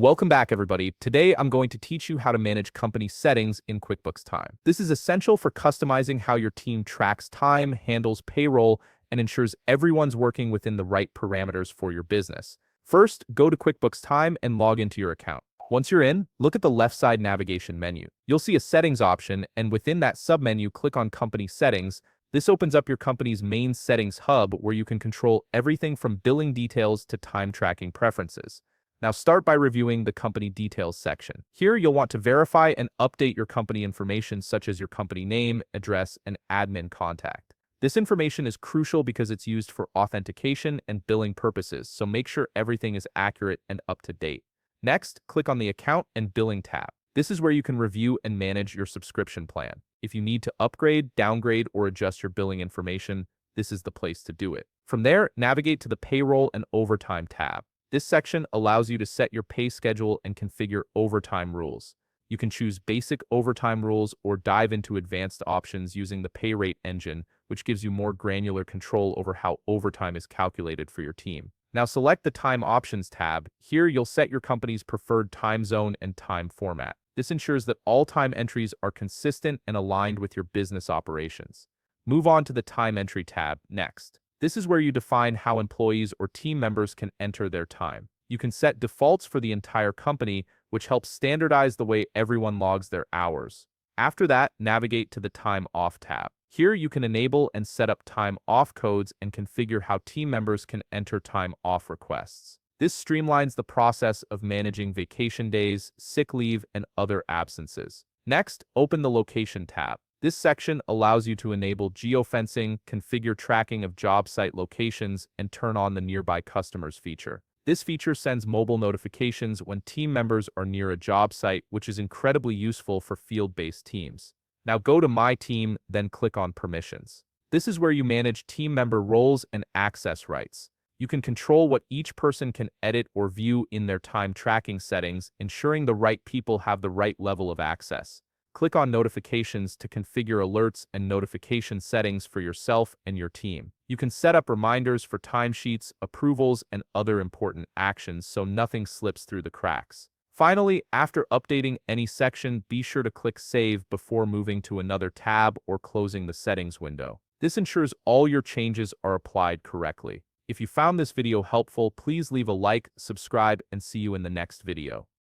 Welcome back, everybody. Today, I'm going to teach you how to manage company settings in QuickBooks Time. This is essential for customizing how your team tracks time, handles payroll, and ensures everyone's working within the right parameters for your business. First, go to QuickBooks Time and log into your account. Once you're in, look at the left side navigation menu. You'll see a settings option, and within that submenu, click on Company Settings. This opens up your company's main settings hub where you can control everything from billing details to time tracking preferences. Now start by reviewing the company details section. Here you'll want to verify and update your company information such as your company name, address, and admin contact. This information is crucial because it's used for authentication and billing purposes, so make sure everything is accurate and up to date. Next, click on the Account and Billing tab. This is where you can review and manage your subscription plan. If you need to upgrade, downgrade, or adjust your billing information, this is the place to do it. From there, navigate to the Payroll and Overtime tab. This section allows you to set your pay schedule and configure overtime rules. You can choose basic overtime rules or dive into advanced options using the pay rate engine, which gives you more granular control over how overtime is calculated for your team. Now select the Time Options tab. Here you'll set your company's preferred time zone and time format. This ensures that all time entries are consistent and aligned with your business operations. Move on to the Time Entry tab next. This is where you define how employees or team members can enter their time. You can set defaults for the entire company, which helps standardize the way everyone logs their hours. After that, navigate to the Time Off tab. Here you can enable and set up time off codes and configure how team members can enter time off requests. This streamlines the process of managing vacation days, sick leave, and other absences. Next, open the Location tab. This section allows you to enable geofencing, configure tracking of job site locations, and turn on the Nearby Customers feature. This feature sends mobile notifications when team members are near a job site, which is incredibly useful for field-based teams. Now go to My Team, then click on Permissions. This is where you manage team member roles and access rights. You can control what each person can edit or view in their time tracking settings, ensuring the right people have the right level of access. Click on Notifications to configure alerts and notification settings for yourself and your team. You can set up reminders for timesheets, approvals, and other important actions so nothing slips through the cracks. Finally, after updating any section, be sure to click Save before moving to another tab or closing the settings window. This ensures all your changes are applied correctly. If you found this video helpful, please leave a like, subscribe, and see you in the next video.